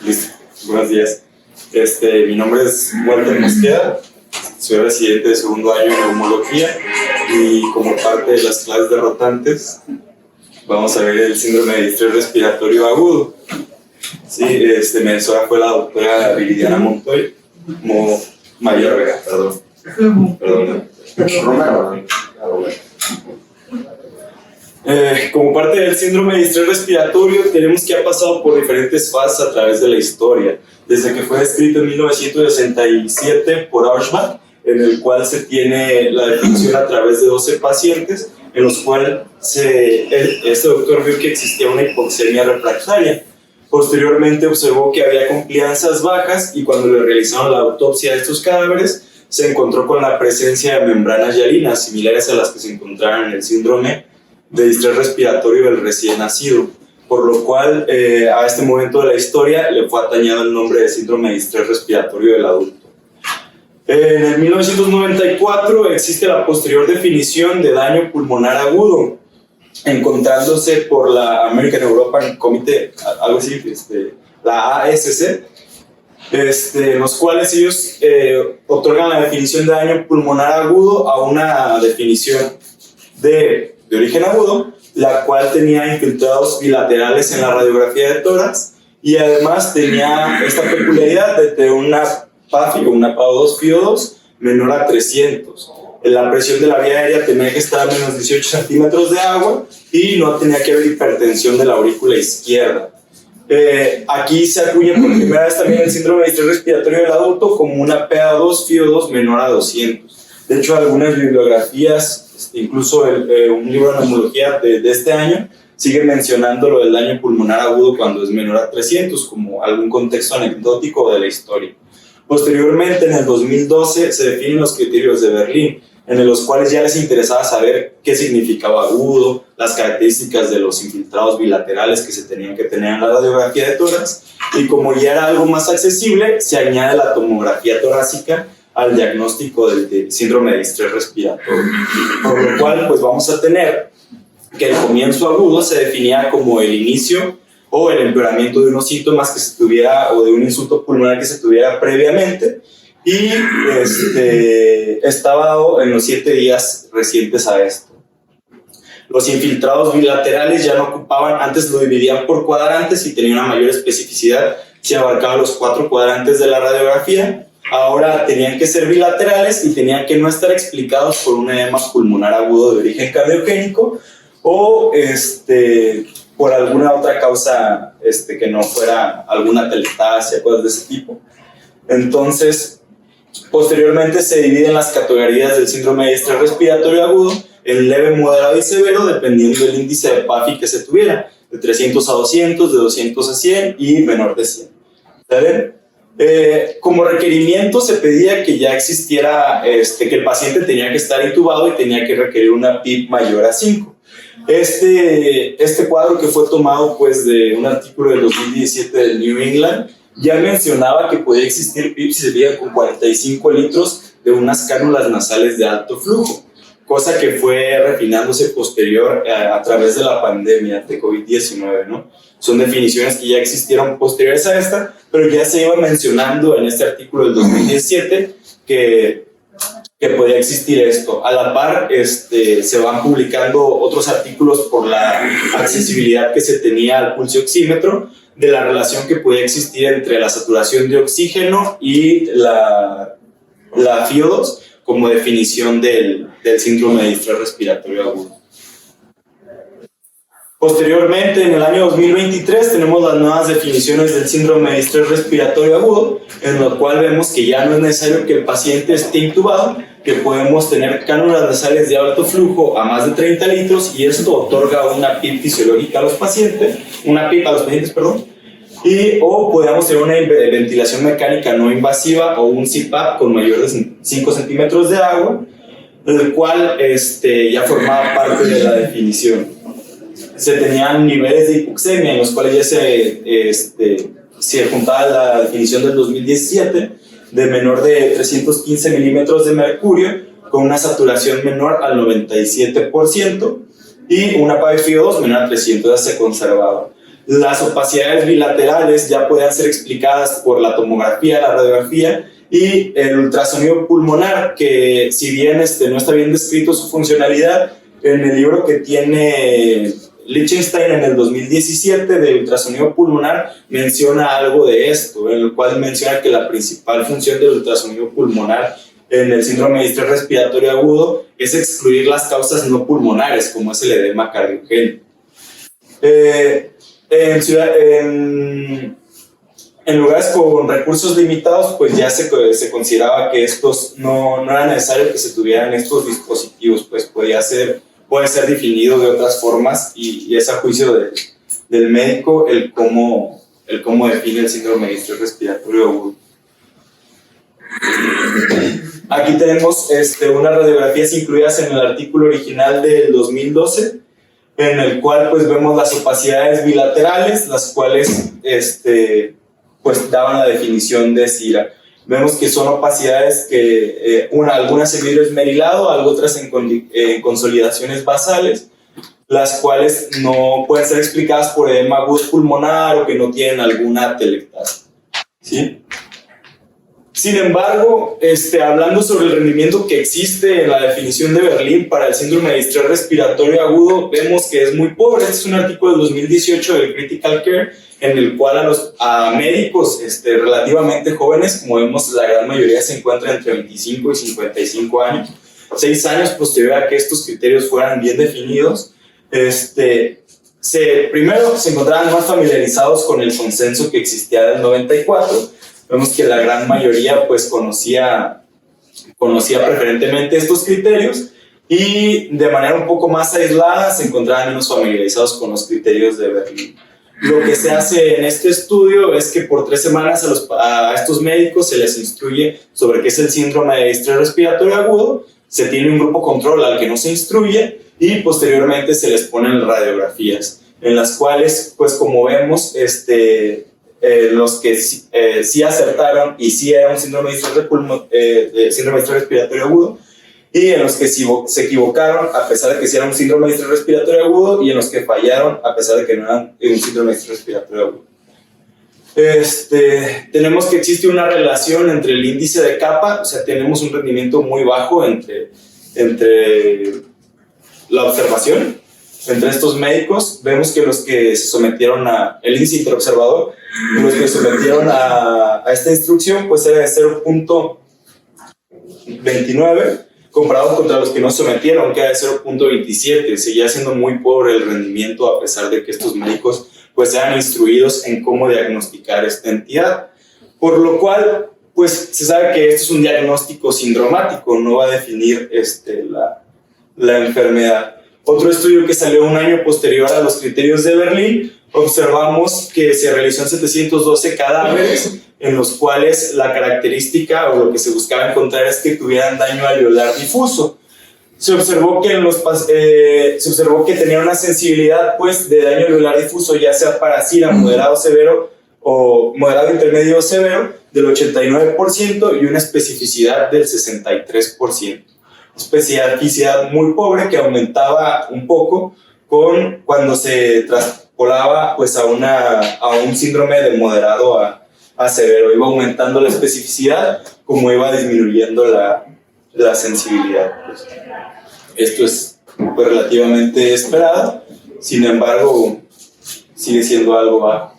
Listo, buenos días. Mi nombre es Walter Mosqueda, soy residente de segundo año en neumología y como parte de las clases de rotantes vamos a ver el síndrome de distrés respiratorio agudo. Sí, mi asesora fue la doctora Viridiana Montoy, Mayor, perdón. Como parte del síndrome de distrés respiratorio, tenemos que ha pasado por diferentes fases a través de la historia, desde que fue descrito en 1967 por Auerbach, en el cual se tiene la definición a través de 12 pacientes, en los cuales este doctor vio que existía una hipoxemia refractaria. Posteriormente observó que había complianzas bajas y cuando le realizaron la autopsia de estos cadáveres, se encontró con la presencia de membranas hialinas, similares a las que se encontraban en el síndrome de distrés respiratorio del recién nacido, por lo cual a este momento de la historia le fue atañado el nombre de síndrome de distrés respiratorio del adulto. En el 1994 existe la posterior definición de daño pulmonar agudo, encontrándose por la American European Committee, algo así, la ASC, los cuales ellos otorgan la definición de daño pulmonar agudo a una definición de origen agudo, la cual tenía infiltrados bilaterales en la radiografía de tórax y además tenía esta peculiaridad de tener una PAFI o una PaO2 FiO2 menor a 300. La presión de la vía aérea tenía que estar a menos 18 centímetros de agua y no tenía que haber hipertensión de la aurícula izquierda. Aquí se acuña por primera vez también el síndrome de distrés respiratorio del adulto como una PaO2 FiO2 menor a 200. De hecho, algunas bibliografías, incluso un libro de neumología de este año, sigue mencionando lo del daño pulmonar agudo cuando es menor a 300 como algún contexto anecdótico de la historia. Posteriormente, en el 2012, se definen los criterios de Berlín, en los cuales ya les interesaba saber qué significaba agudo, las características de los infiltrados bilaterales que se tenían que tener en la radiografía de tórax, y como ya era algo más accesible, se añade la tomografía torácica al diagnóstico del síndrome de distrés respiratorio, por lo cual pues vamos a tener que el comienzo agudo se definía como el inicio o el empeoramiento de unos síntomas que se tuviera o de un insulto pulmonar que se tuviera previamente y estaba dado en los 7 días recientes a esto. Los infiltrados bilaterales ya no ocupaban, antes lo dividían por cuadrantes y tenía una mayor especificidad si abarcaba los 4 cuadrantes de la radiografía. Ahora tenían que ser bilaterales y tenían que no estar explicados por un edema pulmonar agudo de origen cardiogénico o por alguna otra causa que no fuera alguna telestasia, cosas de ese tipo. Entonces, posteriormente se dividen las categorías del síndrome de distrés respiratorio agudo en leve, moderado y severo, dependiendo del índice de PAFI que se tuviera, de 300 a 200, de 200 a 100 y menor de 100. ¿Saben? Como requerimiento se pedía que ya existiera, que el paciente tenía que estar intubado y tenía que requerir una PIP mayor a 5. Este cuadro que fue tomado pues de un artículo del 2017 del New England ya mencionaba que podía existir PIP si se veía con 45 litros de unas cánulas nasales de alto flujo, cosa que fue refinándose posterior a través de la pandemia de COVID-19, ¿no? Son definiciones que ya existieron posteriores a esta, pero ya se iba mencionando en este artículo del 2017 que podía existir esto. A la par, se van publicando otros artículos por la accesibilidad que se tenía al pulso oxímetro, de la relación que podía existir entre la saturación de oxígeno y la FiO2 como definición del síndrome de distrés respiratorio agudo. Posteriormente, en el año 2023, tenemos las nuevas definiciones del síndrome de distrés respiratorio agudo, en lo cual vemos que ya no es necesario que el paciente esté intubado, que podemos tener cánulas nasales de alto flujo a más de 30 litros y esto otorga una PIP fisiológica a los pacientes, o podemos tener una ventilación mecánica no invasiva o un CPAP con mayor de 5 centímetros de agua, el cual ya formaba parte de la definición. Se tenían niveles de hipoxemia en los cuales ya se juntaba la definición del 2017 de menor de 315 milímetros de mercurio con una saturación menor al 97% y una PaO2 menor a 300 ya se conservaba. Las opacidades bilaterales ya pueden ser explicadas por la tomografía, la radiografía y el ultrasonido pulmonar, que si bien no está bien descrito su funcionalidad, en el libro que tiene Lichtenstein en el 2017 de ultrasonido pulmonar menciona algo de esto, en el cual menciona que la principal función del ultrasonido pulmonar en el síndrome de distrés respiratorio agudo es excluir las causas no pulmonares, como es el edema cardiogénico. En lugares con recursos limitados, pues ya se consideraba que estos no era necesario que se tuvieran estos dispositivos, pues puede ser definido de otras formas y es a juicio del médico el cómo define el síndrome de distrés respiratorio agudo. Aquí tenemos unas radiografías incluidas en el artículo original del 2012, en el cual pues vemos las opacidades bilaterales, las cuales pues daban la definición de CIRA. Vemos que son opacidades que algunas en vidrio esmerilado, otras en consolidaciones basales, las cuales no pueden ser explicadas por edema agudo pulmonar o que no tienen alguna atelectasia, ¿sí? Sin embargo, hablando sobre el rendimiento que existe en la definición de Berlín para el síndrome de distrés respiratorio agudo, vemos que es muy pobre. Este es un artículo del 2018 del Critical Care, en el cual a médicos relativamente jóvenes, como vemos, la gran mayoría se encuentra entre 25 y 55 años, 6 años posterior a que estos criterios fueran bien definidos. Primero se encontraban más familiarizados con el consenso que existía del 94. Vemos que la gran mayoría pues conocía preferentemente estos criterios y de manera un poco más aislada se encontraban menos familiarizados con los criterios de Berlín. Lo que se hace en este estudio es que por 3 semanas a estos médicos se les instruye sobre qué es el síndrome de distrés respiratorio agudo, se tiene un grupo control al que no se instruye y posteriormente se les ponen radiografías, en las cuales, pues como vemos, los que sí acertaron y sí era un síndrome de distrés respiratorio agudo, y en los que se equivocaron a pesar de que sí era un síndrome de distrés respiratorio agudo, y en los que fallaron a pesar de que no eran un síndrome de distrés respiratorio agudo. Tenemos que existe una relación entre el índice de kappa, o sea, tenemos un rendimiento muy bajo entre la observación, entre estos médicos. Vemos que los que se sometieron el índice interobservador, los que se sometieron a esta instrucción, pues era de 0.29, comparado contra los que no se sometieron, que era de 0.27. Seguía siendo muy pobre el rendimiento, a pesar de que estos médicos pues sean instruidos en cómo diagnosticar esta entidad. Por lo cual, pues se sabe que esto es un diagnóstico sindromático, no va a definir la enfermedad. Otro estudio que salió un año posterior a los criterios de Berlín, observamos que se realizó en 712 cadáveres, en los cuales la característica o lo que se buscaba encontrar es que tuvieran daño alveolar difuso. Se observó que tenía una sensibilidad pues, de daño alveolar difuso, ya sea para CIRA moderado severo o moderado intermedio o severo, del 89% y una especificidad del 63%. Especificidad muy pobre que aumentaba un poco cuando se traspolaba pues, a un síndrome de moderado a severo. Iba aumentando la especificidad como iba disminuyendo la sensibilidad. Pues. Esto es pues, relativamente esperado, sin embargo sigue siendo algo bajo.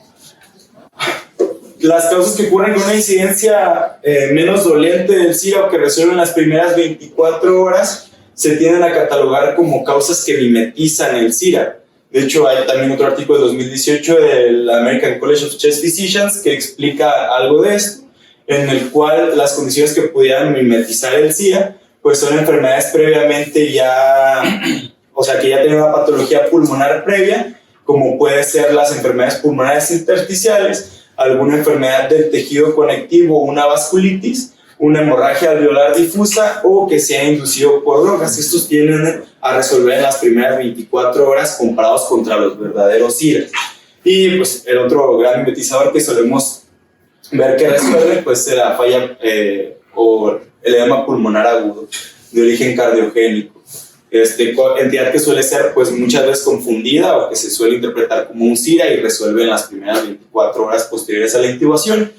Las causas que ocurren con una incidencia menos doliente del SIDA o que resuelven las primeras 24 horas se tienden a catalogar como causas que mimetizan el SIDA. De hecho, hay también otro artículo de 2018 del American College of Chest Physicians que explica algo de esto, en el cual las condiciones que pudieran mimetizar el SIDA pues son enfermedades previamente o sea, que ya tienen una patología pulmonar previa, como puede ser las enfermedades pulmonares intersticiales, alguna enfermedad del tejido conectivo, una vasculitis, una hemorragia alveolar difusa o que sea inducido por drogas. Estos tienden a resolver en las primeras 24 horas comparados contra los verdaderos SIDA. Y pues el otro gran mimetizador que solemos ver que resuelve pues es la falla o el edema pulmonar agudo de origen cardiogénico. entidad que suele ser pues muchas veces confundida o que se suele interpretar como un SIRA y resuelve en las primeras 24 horas posteriores a la intubación.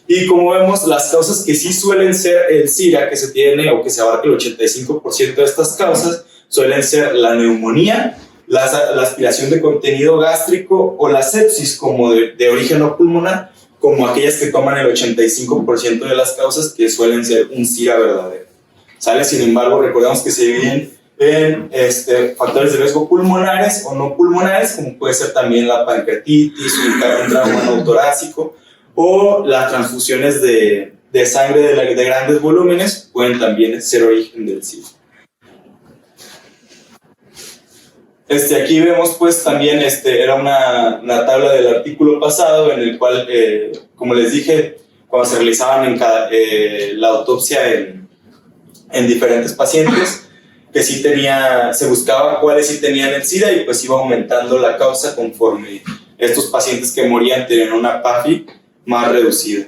Y como vemos, las causas que sí suelen ser el SIRA que se tiene o que se abarca el 85% de estas causas suelen ser la neumonía, la aspiración de contenido gástrico o la sepsis como de origen no pulmonar, como aquellas que toman el 85% de las causas que suelen ser un SIRA verdadero. ¿Sale? Sin embargo, recordemos que se dividen en factores de riesgo pulmonares o no pulmonares, como puede ser también la pancreatitis, un trauma no torácico, o las transfusiones de sangre de grandes volúmenes pueden también ser origen del SIRA. Aquí vemos pues también, era una tabla del artículo pasado en el cual, como les dije, cuando se realizaban la autopsia en diferentes pacientes, que sí se buscaba cuáles sí tenían el SIDA y pues iba aumentando la causa conforme estos pacientes que morían tenían una PAFI más reducida.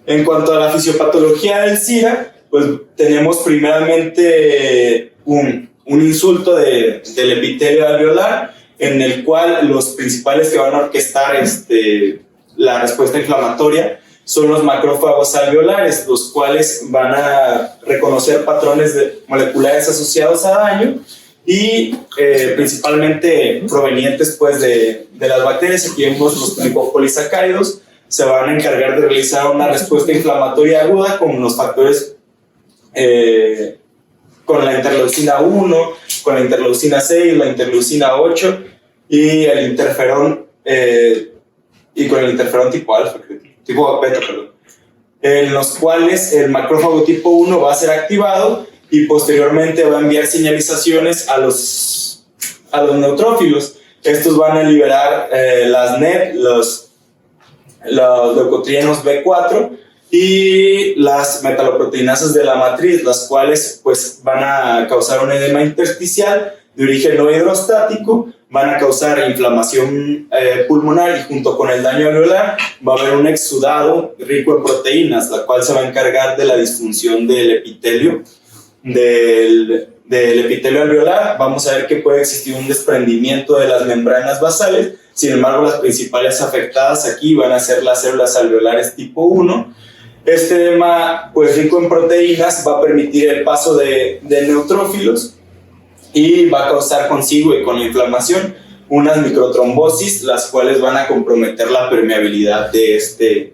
En cuanto a la fisiopatología del SIDA, pues tenemos primeramente un insulto del epitelio alveolar, en el cual los principales que van a orquestar la respuesta inflamatoria son los macrófagos alveolares, los cuales van a reconocer patrones moleculares asociados a daño y principalmente provenientes pues, de las bacterias. Aquí vemos los lipopolisacáridos, se van a encargar de realizar una respuesta inflamatoria aguda con los factores, con la interleucina 1, con la interleucina 6, la interleucina 8 y el interferón, y con el interferón tipo alfa, tipo beta, perdón, en los cuales el macrófago tipo 1 va a ser activado y posteriormente va a enviar señalizaciones a los neutrófilos. Estos van a liberar las NET, los leucotrienos B4 y las metaloproteinasas de la matriz, las cuales pues, van a causar un edema intersticial de origen no hidrostático, van a causar inflamación pulmonar y junto con el daño alveolar va a haber un exudado rico en proteínas, la cual se va a encargar de la disfunción del epitelio, del epitelio alveolar. Vamos a ver que puede existir un desprendimiento de las membranas basales. Sin embargo, las principales afectadas aquí van a ser las células alveolares tipo 1. Este edema, pues rico en proteínas, va a permitir el paso de neutrófilos y va a causar consigo y con la inflamación unas microtrombosis, las cuales van a comprometer la permeabilidad de este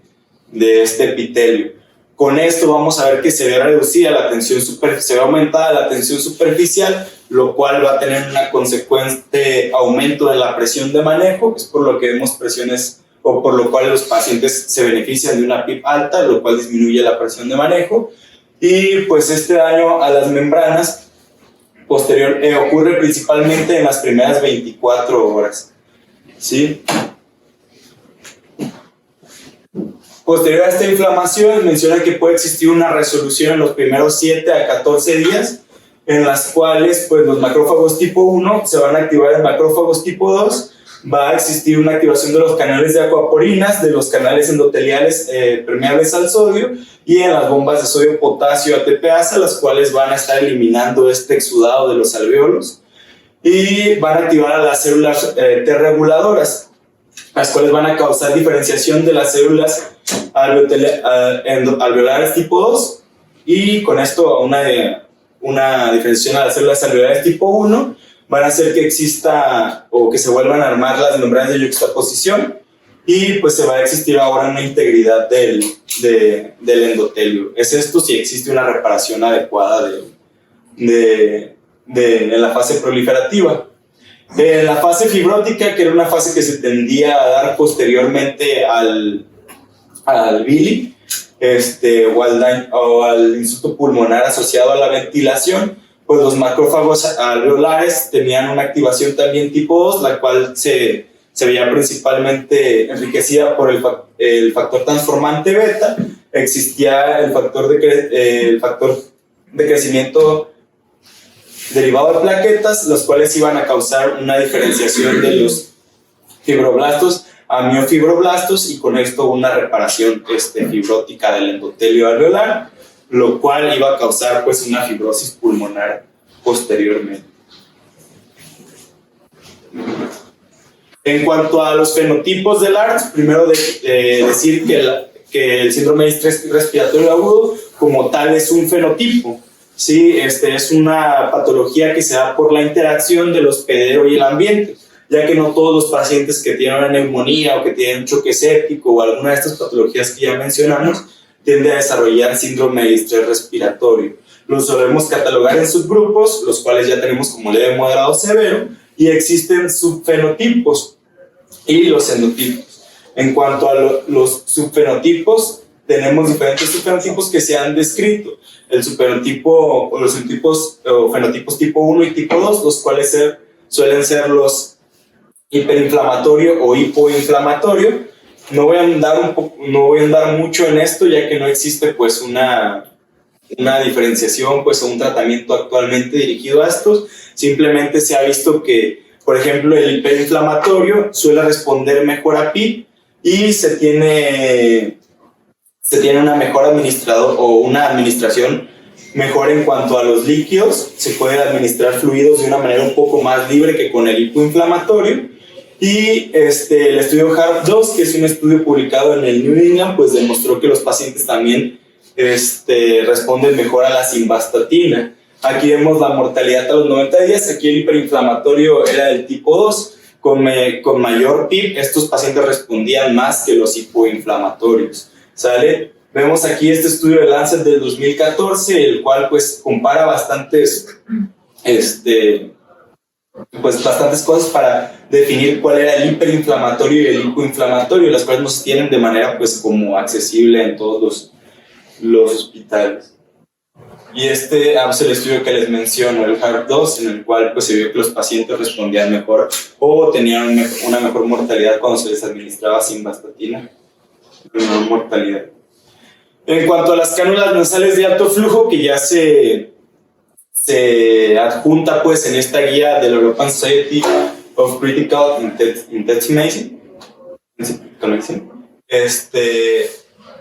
epitelio. Con esto vamos a ver que se ve reducida la tensión se ve aumentada la tensión superficial, lo cual va a tener una consecuente aumento de la presión de manejo, es por lo que vemos presiones o por lo cual los pacientes se benefician de una PIP alta, lo cual disminuye la presión de manejo. Y pues este daño a las membranas posterior ocurre principalmente en las primeras 24 horas. ¿Sí? Posterior a esta inflamación, menciona que puede existir una resolución en los primeros 7 a 14 días, en las cuales pues, los macrófagos tipo 1 se van a activar en macrófagos tipo 2, va a existir una activación de los canales de acuaporinas, de los canales endoteliales permeables al sodio y en las bombas de sodio potasio ATPasa, las cuales van a estar eliminando este exudado de los alvéolos y van a activar a las células T reguladoras, las cuales van a causar diferenciación de las células alveolares tipo 2 y con esto una diferenciación a las células alveolares tipo 1 van a hacer que exista o que se vuelvan a armar las membranas de yuxtaposición y pues se va a existir ahora una integridad del endotelio. Es esto si existe una reparación adecuada en la fase proliferativa. En la fase fibrótica, que era una fase que se tendía a dar posteriormente al Billy o al insulto pulmonar asociado a la ventilación, pues los macrófagos alveolares tenían una activación también tipo 2, la cual se veía principalmente enriquecida por el factor transformante beta. Existía el factor de crecimiento derivado de plaquetas, los cuales iban a causar una diferenciación de los fibroblastos a miofibroblastos y con esto una reparación fibrótica del endotelio alveolar. lo cual iba a causar pues una fibrosis pulmonar posteriormente. En cuanto a los fenotipos del ARDS, primero decir que el síndrome de estrés respiratorio agudo como tal es un fenotipo. Sí, es una patología que se da por la interacción de el hospedero y el ambiente, ya que no todos los pacientes que tienen una neumonía o que tienen choque séptico o alguna de estas patologías que ya mencionamos tienden a desarrollar síndrome de estrés respiratorio. Los solemos catalogar en subgrupos, los cuales ya tenemos como leve, moderado, severo, y existen subfenotipos y los enotipos. En cuanto a los subfenotipos, tenemos diferentes subfenotipos que se han descrito. El subfenotipo o los subtipos o fenotipos tipo 1 y tipo 2, los cuales suelen ser los hiperinflamatorio o hipoinflamatorio. No voy a andar mucho en esto, ya que no existe pues una diferenciación pues, o un tratamiento actualmente dirigido a estos. Simplemente se ha visto que, por ejemplo, el hiperinflamatorio suele responder mejor a PIB y se tiene una mejor administrador o una administración mejor en cuanto a los líquidos. Se pueden administrar fluidos de una manera un poco más libre que con el hipoinflamatorio. Y el estudio HARP-2, que es un estudio publicado en el New England, pues demostró que los pacientes también responden mejor a la simvastatina. Aquí vemos la mortalidad a los 90 días. Aquí el hiperinflamatorio era del tipo 2. Con mayor PIB, estos pacientes respondían más que los hipoinflamatorios. ¿Sale? Vemos aquí este estudio de Lancet del 2014, el cual pues compara bastantes cosas para definir cuál era el hiperinflamatorio y el hipoinflamatorio, las cuales no se tienen de manera pues como accesible en todos los hospitales. Y es el estudio que les menciono, el HARP-2, en el cual pues se vio que los pacientes respondían mejor o tenían una mejor mortalidad cuando se les administraba simvastatina. Menor mortalidad. En cuanto a las cánulas nasales de alto flujo, que ya se adjunta pues en esta guía de la European Society of Critical Intensive Medicine,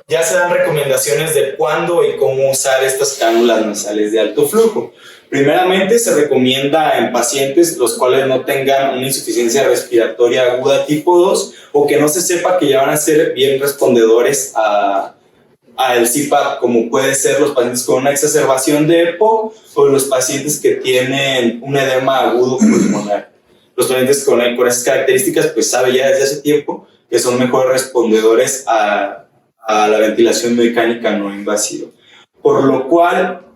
ya se dan recomendaciones de cuándo y cómo usar estas cánulas nasales de alto flujo. Primeramente, se recomienda en pacientes los cuales no tengan una insuficiencia respiratoria aguda tipo 2 o que no se sepa que ya van a ser bien respondedores al CPAP, como puede ser los pacientes con una exacerbación de EPOC o los pacientes que tienen un edema agudo pulmonar. Los pacientes con esas características, pues sabe ya desde hace tiempo que son mejores respondedores a la ventilación mecánica no invasiva. Por lo cual,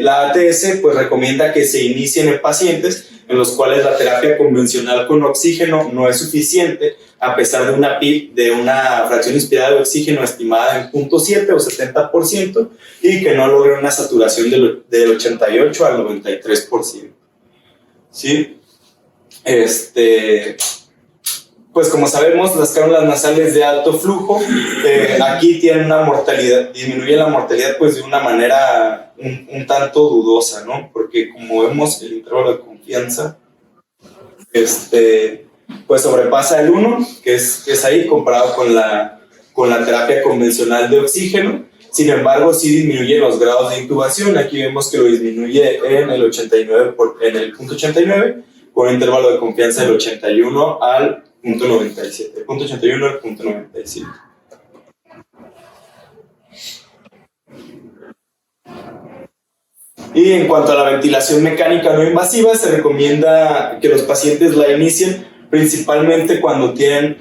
la ATS pues recomienda que se inicien en pacientes en los cuales la terapia convencional con oxígeno no es suficiente, a pesar de una PIB de una fracción inspirada de oxígeno estimada en 0.7 o 70% y que no logre una saturación del 88 al 93%. ¿Sí? Pues como sabemos, las cánulas nasales de alto flujo aquí tienen una mortalidad, disminuyen la mortalidad pues de una manera un tanto dudosa, ¿no? Porque como vemos el intervalo de confianza pues sobrepasa el 1, que es ahí comparado con la terapia convencional de oxígeno. Sin embargo, sí disminuye los grados de intubación. Aquí vemos que lo disminuye en el 89 en el 0.89 con un intervalo de confianza del 81 al 0.97, 0.81 al 0.97. Y en cuanto a la ventilación mecánica no invasiva, se recomienda que los pacientes la inicien principalmente cuando tienen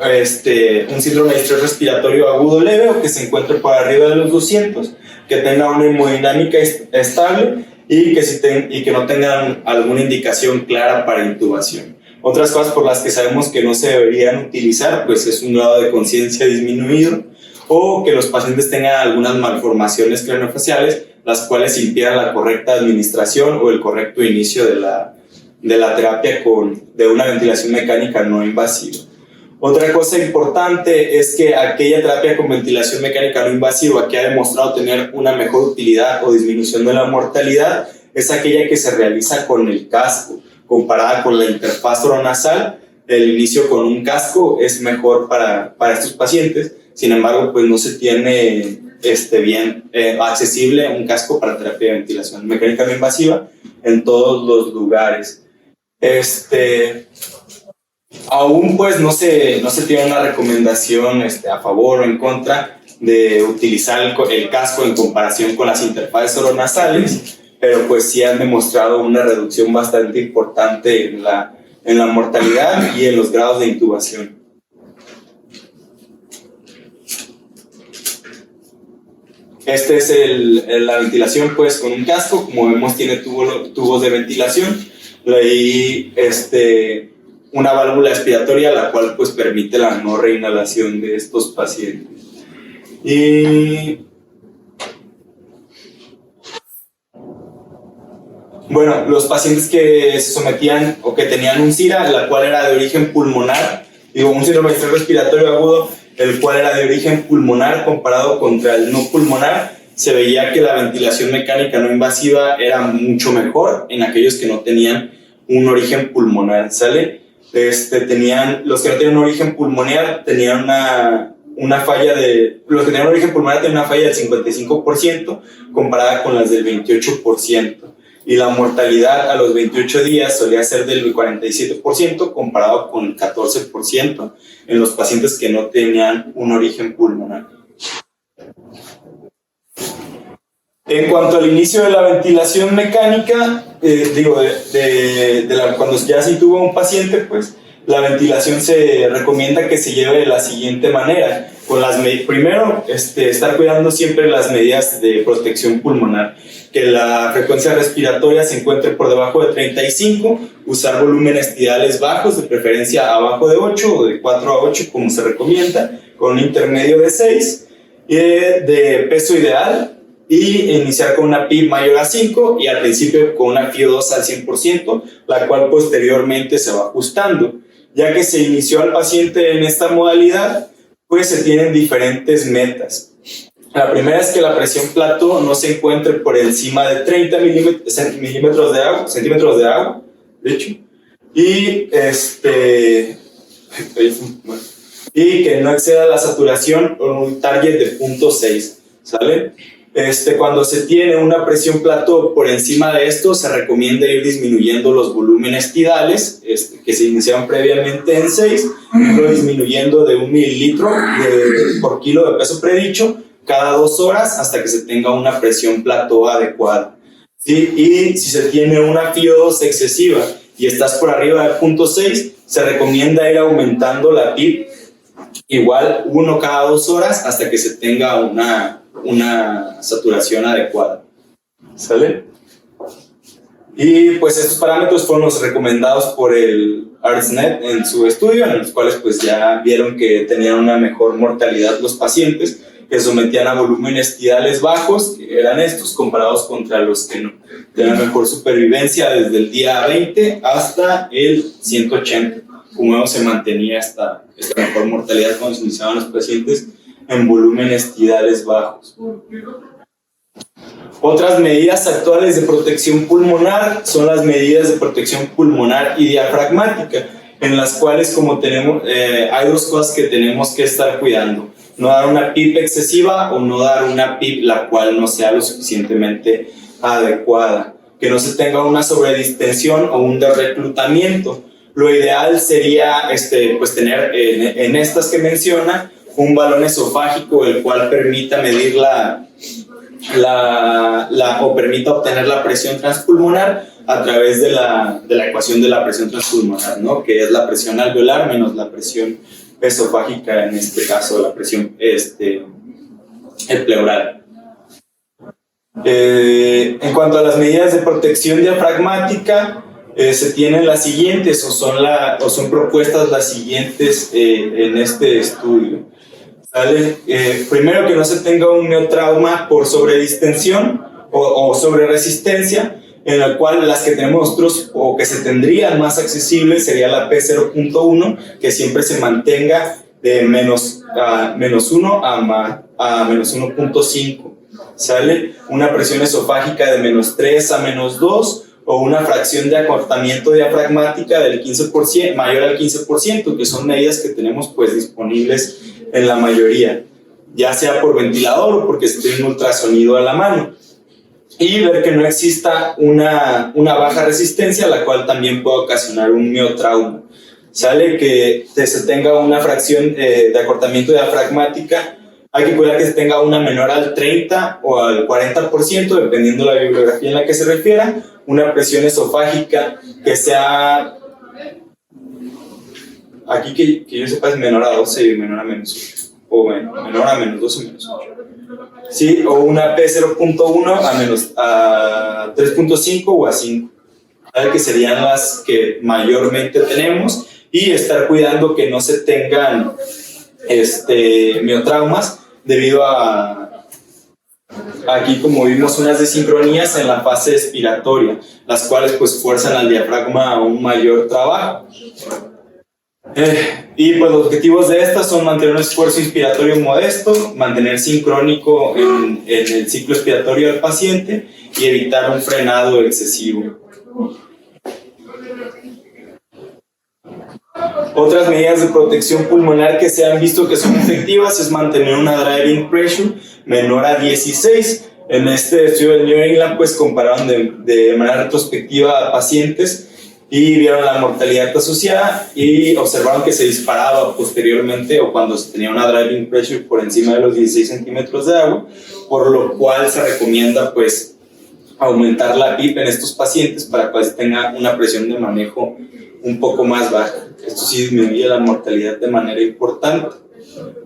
un síndrome de estrés respiratorio agudo leve o que se encuentre por arriba de los 200, que tenga una hemodinámica estable y que no tengan alguna indicación clara para intubación. Otras cosas por las que sabemos que no se deberían utilizar, pues es un grado de conciencia disminuido o que los pacientes tengan algunas malformaciones craneofaciales, las cuales impidan la correcta administración o el correcto inicio de la terapia de una ventilación mecánica no invasiva. Otra cosa importante es que aquella terapia con ventilación mecánica no invasiva que ha demostrado tener una mejor utilidad o disminución de la mortalidad es aquella que se realiza con el casco. Comparada con la interfaz oronasal, el inicio con un casco es mejor para estos pacientes. Sin embargo, pues no se tiene bien accesible un casco para terapia de ventilación mecánica no invasiva en todos los lugares. Aún pues no se tiene una recomendación a favor o en contra de utilizar el casco en comparación con las interfaces oronasales, pero pues sí han demostrado una reducción bastante importante en la mortalidad y en los grados de intubación. Esta es la ventilación pues con un casco, como vemos tiene tubos de ventilación, y una válvula expiratoria la cual pues permite la no reinhalación de estos pacientes. Y bueno, los pacientes que se sometían o que tenían un SIRA, la cual era de origen pulmonar, un síndrome de estrés respiratorio agudo, el cual era de origen pulmonar comparado contra el no pulmonar, se veía que la ventilación mecánica no invasiva era mucho mejor en aquellos que no tenían un origen pulmonar, ¿sale? Los que no tenían un origen pulmonar tenían una falla los que tenían un origen pulmonar tenían una falla del 55% comparada con las del 28%. Y la mortalidad a los 28 días solía ser del 47% comparado con el 14% en los pacientes que no tenían un origen pulmonar. En cuanto al inicio de la ventilación mecánica, cuando ya se intuba un paciente, pues la ventilación se recomienda que se lleve de la siguiente manera. Primero, estar cuidando siempre las medidas de protección pulmonar, que la frecuencia respiratoria se encuentre por debajo de 35, usar volúmenes tidales bajos, de preferencia abajo de 8 o de 4 a 8 como se recomienda, con un intermedio de 6, de peso ideal, y iniciar con una PIB mayor a 5 y al principio con una FiO2 al 100%, la cual posteriormente se va ajustando. Ya que se inició al paciente en esta modalidad, pues se tienen diferentes metas. La primera es que la presión plató no se encuentre por encima de 30 centímetros de agua, de hecho, y que no exceda la saturación con un target de 0.6, ¿sale? Cuando se tiene una presión plató por encima de esto, se recomienda ir disminuyendo los volúmenes tidales, que se iniciaban previamente en 6, irlo disminuyendo de 1 mililitro por kilo de peso predicho cada 2 horas hasta que se tenga una presión plató adecuada. ¿Sí? Y si se tiene una FiO2 excesiva y estás por arriba de 0.6, se recomienda ir aumentando la PIB igual 1 cada 2 horas hasta que se tenga una saturación adecuada. ¿Sale? Y pues estos parámetros fueron los recomendados por el ARSNet en su estudio, en los cuales pues ya vieron que tenían una mejor mortalidad los pacientes que sometían a volúmenes tidales bajos, que eran estos, comparados contra los que no. Tenían mejor supervivencia desde el día 20 hasta el 180. Como vemos, se mantenía esta mejor mortalidad cuando se iniciaban los pacientes en volúmenes tidales bajos. Otras medidas actuales de protección pulmonar son las medidas de protección pulmonar y diafragmática, en las cuales como hay 2 cosas que tenemos que estar cuidando: no dar una PIB excesiva o no dar una PIB la cual no sea lo suficientemente adecuada, que no se tenga una sobredistensión o un derreclutamiento. Lo ideal sería pues tener en estas que menciona un balón esofágico el cual permita medir o permita obtener la presión transpulmonar a través de la ecuación de la presión transpulmonar, ¿no? Que es la presión alveolar menos la presión esofágica, en este caso la presión pleural. En cuanto a las medidas de protección diafragmática, se tienen las siguientes o son propuestas las siguientes en este estudio. ¿Sale? Primero, que no se tenga un neotrauma por sobredistensión o sobreresistencia, en la cual las que tenemos nosotros o que se tendrían más accesibles sería la P0.1, que siempre se mantenga de menos 1 a menos 1.5. ¿Sale? Una presión esofágica de menos 3 a menos 2, o una fracción de acortamiento diafragmática del mayor al 15%, que son medidas que tenemos pues disponibles en la mayoría. ya sea por ventilador o porque se tiene un ultrasonido a la mano, y ver que no exista una baja resistencia, la cual también puede ocasionar un miotrauma. Sale que se tenga una fracción de acortamiento diafragmática, hay que cuidar que se tenga una menor al 30 o al 40%, dependiendo de la bibliografía en la que se refiera, una presión esofágica que sea, aquí que yo sepa es menor a 12 y menor a menos, o bueno, menor a menos 12 menos 8. Sí, o una P0.1 a 3.5 o a 5, que serían las que mayormente tenemos, y estar cuidando que no se tengan miotraumas debido a, aquí como vimos, unas desincronías en la fase expiratoria, las cuales pues fuerzan al diafragma a un mayor trabajo. Y pues los objetivos de estas son mantener un esfuerzo inspiratorio modesto, mantener sincrónico en el ciclo expiratorio del paciente y evitar un frenado excesivo. Otras medidas de protección pulmonar que se han visto que son efectivas es mantener una driving pressure menor a 16. En este estudio de New England pues compararon de manera retrospectiva a pacientes y vieron la mortalidad asociada y observaron que se disparaba posteriormente o cuando se tenía una driving pressure por encima de los 16 centímetros de agua, por lo cual se recomienda pues aumentar la PIP en estos pacientes para que tenga una presión de manejo un poco más baja. Esto sí disminuye la mortalidad de manera importante.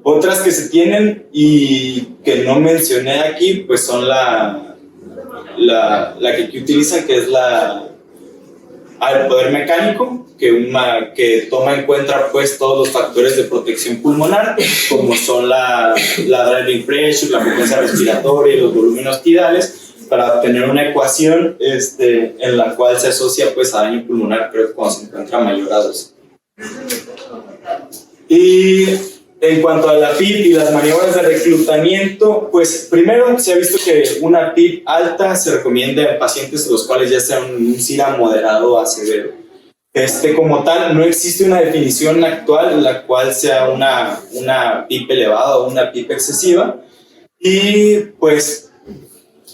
Otras que se tienen y que no mencioné aquí pues son la que utilizan, que es el poder mecánico, que toma en cuenta pues todos los factores de protección pulmonar, como son la driving pressure, la frecuencia respiratoria y los volúmenes tidales, para obtener una ecuación en la cual se asocia pues a daño pulmonar, pero cuando se encuentra mayor a 2. Y en cuanto a la PIP y las maniobras de reclutamiento, pues primero se ha visto que una PIP alta se recomienda en pacientes los cuales ya sean un SIRA moderado a severo. Como tal, no existe una definición actual en la cual sea una PIP elevada o una PIP excesiva, y pues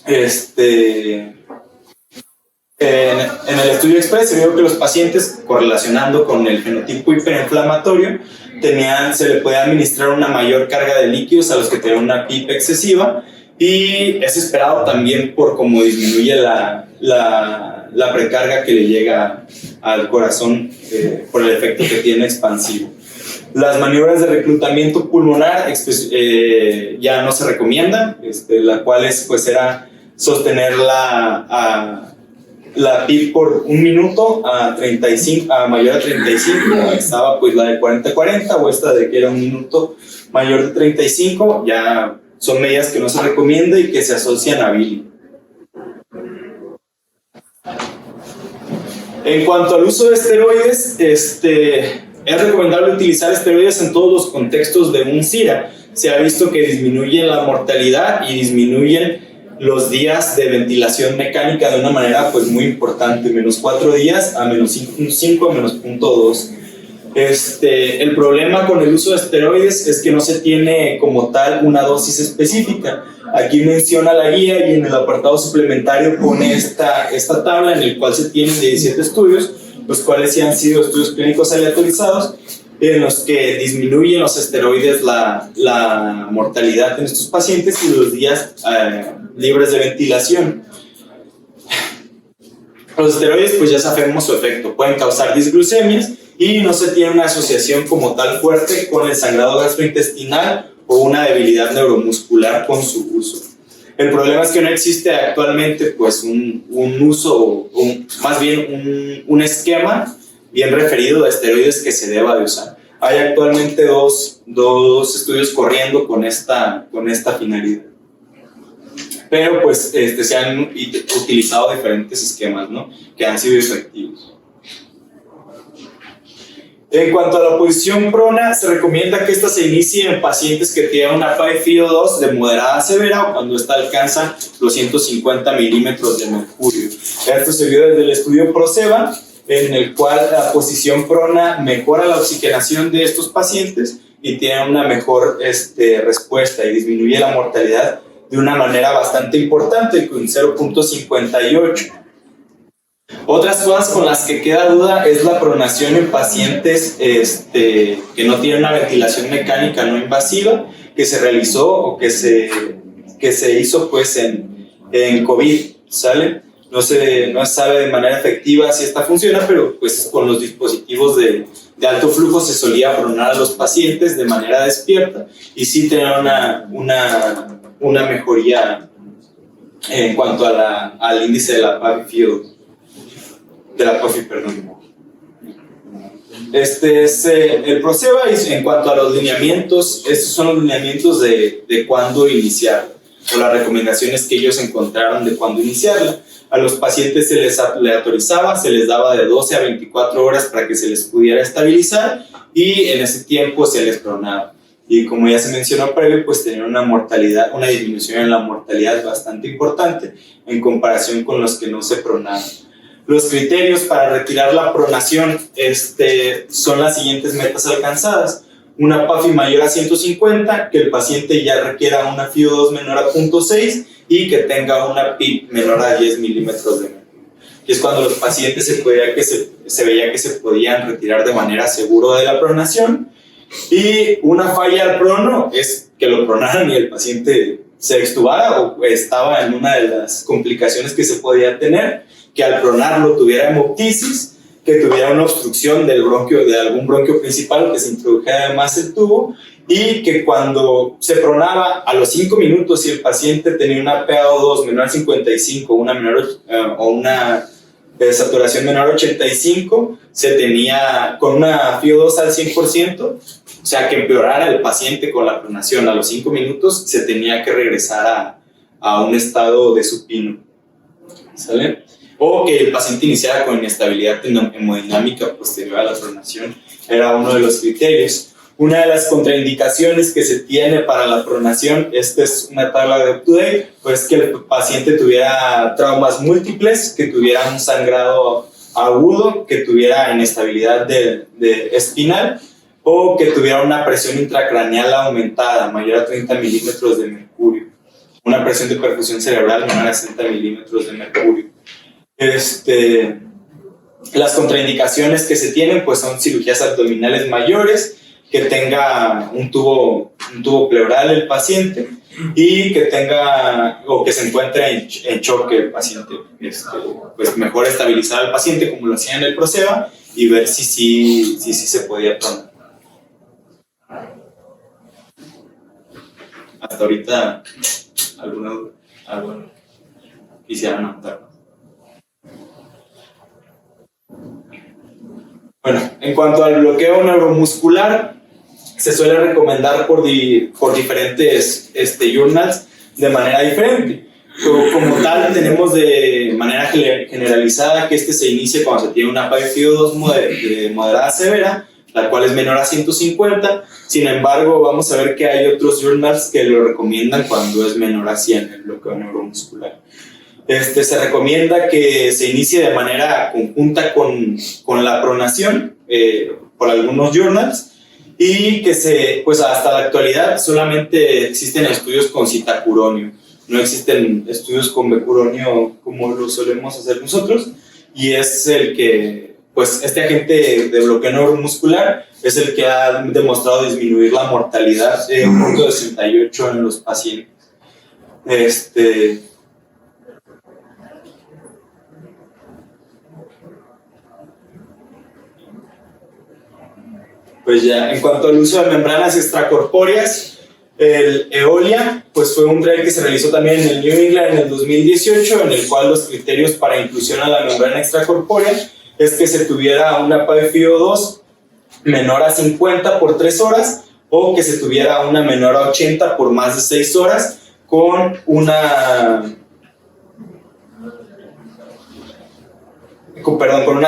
en el estudio Express se vio que los pacientes, correlacionando con el fenotipo hiperinflamatorio, se le podía administrar una mayor carga de líquidos a los que tenían una PIP excesiva, y es esperado también por cómo disminuye la precarga que le llega al corazón por el efecto que tiene expansivo. Las maniobras de reclutamiento pulmonar ya no se recomiendan, la cual pues era sostener la PIP por un minuto a mayor a 35, estaba pues la de 40-40 o esta de que era un minuto mayor de 35, ya son medidas que no se recomienda y que se asocian a Billy. En cuanto al uso de esteroides, es recomendable utilizar esteroides en todos los contextos de un SIRA. Se ha visto que disminuyen la mortalidad y disminuyen los días de ventilación mecánica de una manera pues muy importante, menos 4 días a menos 5 a menos 0.2. El problema con el uso de esteroides es que no se tiene como tal una dosis específica. Aquí menciona la guía y en el apartado suplementario pone esta tabla en el cual se tienen 17 estudios, los cuales sí han sido estudios clínicos aleatorizados, en los que disminuyen los esteroides la mortalidad en estos pacientes y los días libres de ventilación. Los esteroides pues ya sabemos su efecto, pueden causar disglucemias y no se tiene una asociación como tal fuerte con el sangrado gastrointestinal o una debilidad neuromuscular con su uso. El problema es que no existe actualmente pues un uso, más bien un esquema bien referido de esteroides que se deba de usar. Hay actualmente dos estudios corriendo con esta finalidad. Pero pues se han utilizado diferentes esquemas, ¿no?, que han sido efectivos. En cuanto a la posición prona, se recomienda que esta se inicie en pacientes que tienen una FiO2 de moderada a severa o cuando esta alcanza los 150 milímetros de mercurio. Esto se vio desde el estudio PROCEBA, en el cual la posición prona mejora la oxigenación de estos pacientes y tiene una mejor respuesta y disminuye la mortalidad de una manera bastante importante, con 0.58. Otras cosas con las que queda duda es la pronación en pacientes que no tienen una ventilación mecánica no invasiva, que se realizó o que se hizo pues en COVID, ¿sale? No se sabe de manera efectiva si esta funciona, pero pues con los dispositivos de alto flujo se solía pronar a los pacientes de manera despierta y sí tener una mejoría en cuanto al índice de la PAFI, perdón. Este es el Proceva, y en cuanto a los lineamientos, estos son los lineamientos de cuándo iniciar, o las recomendaciones que ellos encontraron de cuándo iniciarla. A los pacientes se les aleatorizaba, se les daba de 12 a 24 horas para que se les pudiera estabilizar, y en ese tiempo se les pronaba. Y como ya se mencionó previo, pues tenían una disminución en la mortalidad bastante importante en comparación con los que no se pronaban. Los criterios para retirar la pronación son las siguientes metas alcanzadas: una PAFI mayor a 150, que el paciente ya requiera una FiO2 menor a 0.6 y que tenga una PIB menor a 10 milímetros de mercurio. Y es cuando los pacientes se veía que se podían retirar de manera segura de la pronación. Y una falla al prono es que lo pronaran y el paciente se extubara o estaba en una de las complicaciones que se podía tener, que al pronarlo tuviera hemoptisis, que tuviera una obstrucción de algún bronquio principal, que se introdujera además el tubo, y que cuando se pronaba a los 5 minutos, si el paciente tenía una PaO2 menor a 55 o una saturación menor a 85, se tenía con una FiO2 al 100%, o sea que empeorara el paciente con la pronación a los 5 minutos, se tenía que regresar a un estado de supino, ¿sale? O que el paciente iniciara con inestabilidad hemodinámica posterior a la pronación, era uno de los criterios. Una de las contraindicaciones que se tiene para la pronación, esta es una tabla de UpToDate, pues que el paciente tuviera traumas múltiples, que tuviera un sangrado agudo, que tuviera inestabilidad de espinal, o que tuviera una presión intracraneal aumentada, mayor a 30 milímetros de mercurio, una presión de perfusión cerebral menor a 60 milímetros de mercurio. Las contraindicaciones que se tienen pues son cirugías abdominales mayores, que tenga un tubo pleural el paciente y que tenga o que se encuentre en choque el paciente, pues mejor estabilizar al paciente como lo hacían en el Proceva y ver si se podía pronar. Hasta ahorita algo quisiera anotar. Bueno, en cuanto al bloqueo neuromuscular, se suele recomendar por diferentes journals de manera diferente. Como tal, tenemos de manera generalizada que se inicie cuando se tiene una PaFi-FiO2 de moderada a severa, la cual es menor a 150. Sin embargo, vamos a ver que hay otros journals que lo recomiendan cuando es menor a 100 el bloqueo neuromuscular. Se recomienda que se inicie de manera conjunta con la pronación por algunos journals, y que pues hasta la actualidad solamente existen estudios con citacuronio, no existen estudios con becuronio como lo solemos hacer nosotros, y es el que, pues este agente de bloqueo neuromuscular es el que ha demostrado disminuir la mortalidad de 0.68 en los pacientes. Pues ya, en cuanto al uso de membranas extracorpóreas, el Eolia pues fue un trial que se realizó también en el New England en el 2018, en el cual los criterios para inclusión a la membrana extracorpórea es que se tuviera una PaFi-FiO2 menor a 50 por 3 horas, o que se tuviera una menor a 80 por más de 6 horas, con una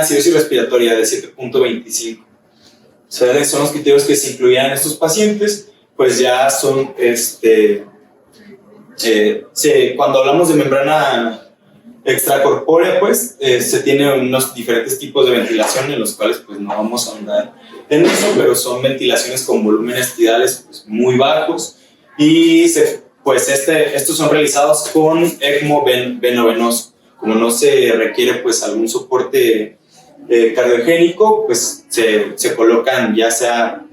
acidosis respiratoria de 7.25. O sea, son los criterios que se incluían en estos pacientes, pues ya son, cuando hablamos de membrana extracorpórea, pues se tienen unos diferentes tipos de ventilación en los cuales pues no vamos a ahondar en eso, pero son ventilaciones con volúmenes tidales pues, muy bajos y estos son realizados con ECMO venovenoso. Como no se requiere pues algún soporte cardiogénico, pues se colocan ya sea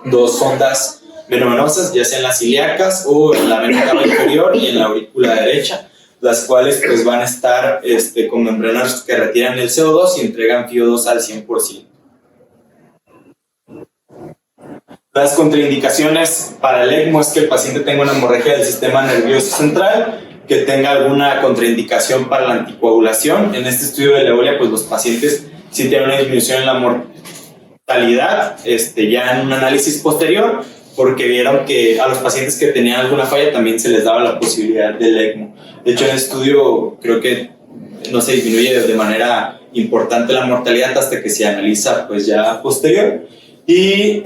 dos sondas venovenosas, ya sea en las ilíacas o en la vena cava inferior y en la aurícula derecha, las cuales pues van a estar con membranas que retiran el CO2 y entregan FiO2 al 100%. Las contraindicaciones para el ECMO es que el paciente tenga una hemorragia del sistema nervioso central, que tenga alguna contraindicación para la anticoagulación. En este estudio de Levolia, pues los pacientes sí tienen una disminución en la mortalidad, ya en un análisis posterior, porque vieron que a los pacientes que tenían alguna falla también se les daba la posibilidad del ECMO. De hecho, en el estudio creo que no se disminuye de manera importante la mortalidad hasta que se analiza pues ya posterior. Y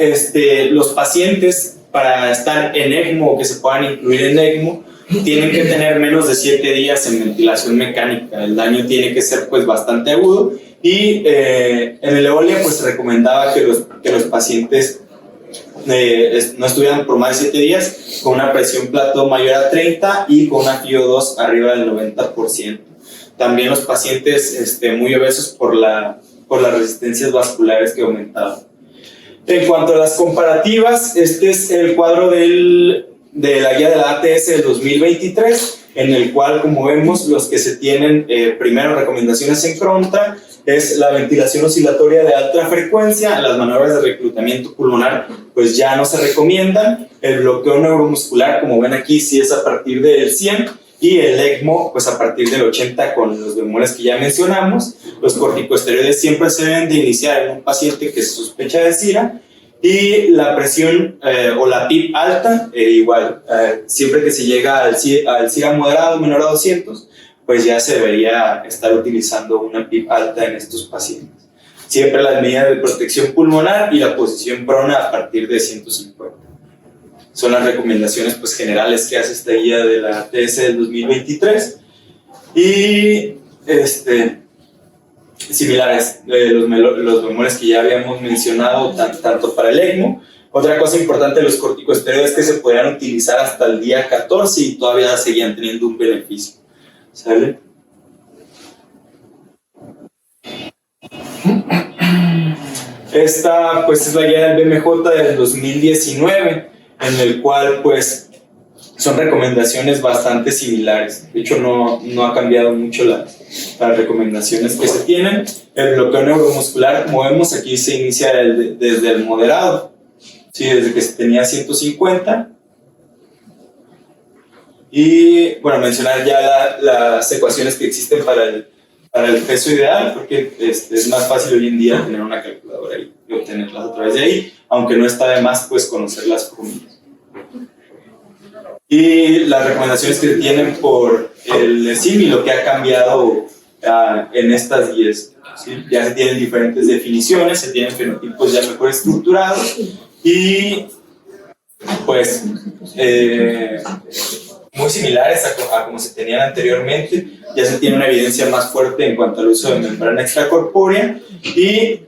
los pacientes para estar en ECMO o que se puedan incluir en ECMO tienen que tener menos de 7 días en ventilación mecánica. El daño tiene que ser pues bastante agudo y en el Levolia pues se recomendaba que los pacientes no estuvieran por más de 7 días con una presión plató mayor a 30 y con una FiO2 arriba del 90%. También los pacientes muy obesos por las resistencias vasculares que aumentaban. En cuanto a las comparativas, este es el cuadro de la guía de la ATS del 2023, en el cual, como vemos, los que se tienen primero recomendaciones en contra es la ventilación oscilatoria de alta frecuencia, las maniobras de reclutamiento pulmonar pues ya no se recomiendan, el bloqueo neuromuscular, como ven aquí, sí es a partir del 100, y el ECMO pues a partir del 80 con los bemoles que ya mencionamos. Los corticosteroides siempre se deben de iniciar en un paciente que se sospecha de SIRA, y la presión o la PIP alta, siempre que se llega al SIRA moderado menor a 200, pues ya se debería estar utilizando una PIP alta en estos pacientes. Siempre las medidas de protección pulmonar y la posición prona a partir de 150. Son las recomendaciones pues, generales que hace esta guía de la ATS del 2023. Y similares, los bemoles que ya habíamos mencionado, tanto para el ECMO. Otra cosa importante de los corticosteroides es que se podían utilizar hasta el día 14 y todavía seguían teniendo un beneficio. ¿Sale? Esta pues es la guía del BMJ del 2019, en el cual pues son recomendaciones bastante similares. De hecho no ha cambiado mucho las recomendaciones que se tienen. El bloqueo neuromuscular, como vemos aquí, se inicia desde el moderado, ¿sí? Desde que se tenía 150. Y bueno, mencionar ya las ecuaciones que existen para el peso ideal, porque es más fácil hoy en día tener una calculadora y obtenerlas a través de ahí, aunque no está de más pues conocer las fórmulas. Y las recomendaciones que tienen por el ESIM y lo que ha cambiado en estas guías, ¿sí? Ya se tienen diferentes definiciones, se tienen fenotipos ya mejor estructurados y pues muy similares a como se tenían anteriormente. Ya se tiene una evidencia más fuerte en cuanto al uso de membrana extracorpórea, y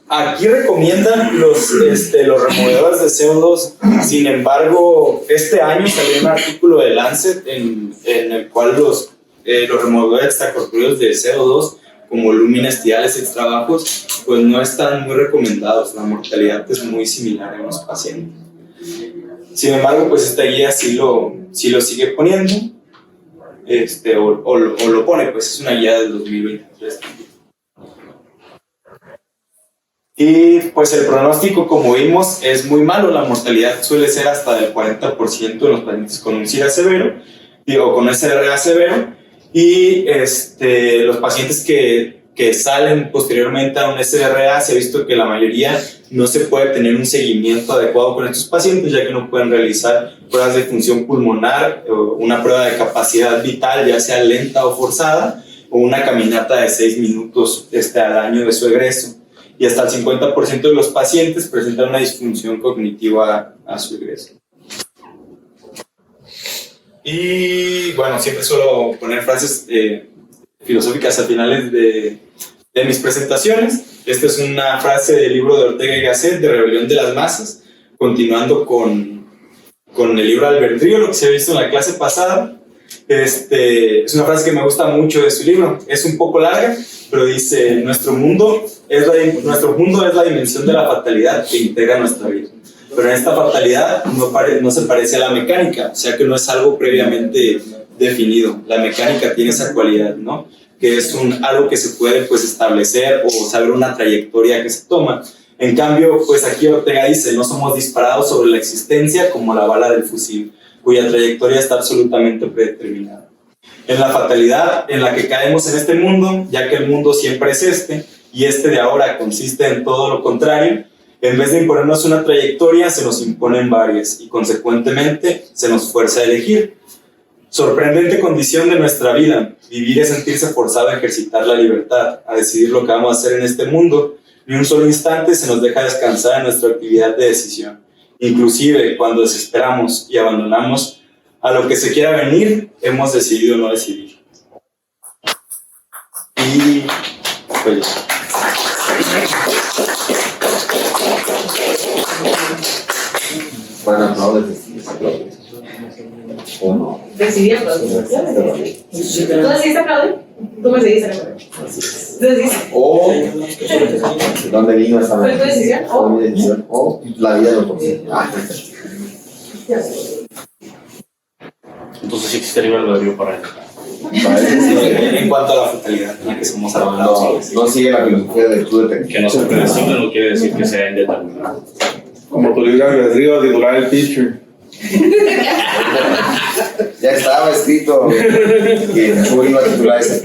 aquí recomiendan los removedores de CO2. Sin embargo, este año salió un artículo de Lancet en el cual los removedores extracorpóreos de CO2 como lúmenes tidales extra bajos pues no están muy recomendados. La mortalidad es muy similar en los pacientes. Sin embargo, pues esta guía sí lo sigue poniendo, o lo pone, pues es una guía del 2023. Y pues el pronóstico, como vimos, es muy malo. La mortalidad suele ser hasta del 40% en los pacientes con un SIRA severo, o con SRA severo, y los pacientes que salen posteriormente a un SRA, se ha visto que la mayoría no se puede tener un seguimiento adecuado con estos pacientes, ya que no pueden realizar pruebas de función pulmonar, o una prueba de capacidad vital, ya sea lenta o forzada, o una caminata de 6 minutos al año de su egreso. Y hasta el 50% de los pacientes presentan una disfunción cognitiva a su egreso. Y bueno, siempre suelo poner frases filosóficas a finales de de mis presentaciones. Esta es una frase del libro de Ortega y Gasset, de Rebelión de las Masas, continuando con el libro Albedrío, lo que se ha visto en la clase pasada. Es una frase que me gusta mucho de su libro. Es un poco larga, pero dice: nuestro mundo es la dimensión de la fatalidad que integra nuestra vida. Pero en esta fatalidad no se parece a la mecánica, o sea que no es algo previamente definido. La mecánica tiene esa cualidad, ¿no? Que es algo que se puede pues establecer o saber una trayectoria que se toma. En cambio, pues aquí Ortega dice: no somos disparados sobre la existencia como la bala del fusil, cuya trayectoria está absolutamente predeterminada. En la fatalidad en la que caemos en este mundo, ya que el mundo siempre es y este de ahora consiste en todo lo contrario, en vez de imponernos una trayectoria, se nos imponen varias y consecuentemente se nos fuerza a elegir. Sorprendente condición de nuestra vida, vivir es sentirse forzado a ejercitar la libertad, a decidir lo que vamos a hacer en este mundo. Ni un solo instante se nos deja descansar en nuestra actividad de decisión. Inclusive cuando desesperamos y abandonamos a lo que se quiera venir, hemos decidido no decidir. Y pues, bueno, aplaudes. ¿O no? Decidí aplaudir. ¿Tú decidiste aplaudir? Tú me decidiste aplaudir. ¿Tú decidiste? O ¿dónde vino esta ¿Fue tu decisión? Fue mi decisión. O la vida lo consiguió. Entonces sí existe libre albedrío para él. en cuanto a la fatalidad en la que somos arrojados. No sigue la filosofía de tú de Que no se predestine no quiere decir que sea indeterminado. Como tu libre albedrío titular el teacher. Ya estaba escrito que Chuy iba a titular ese.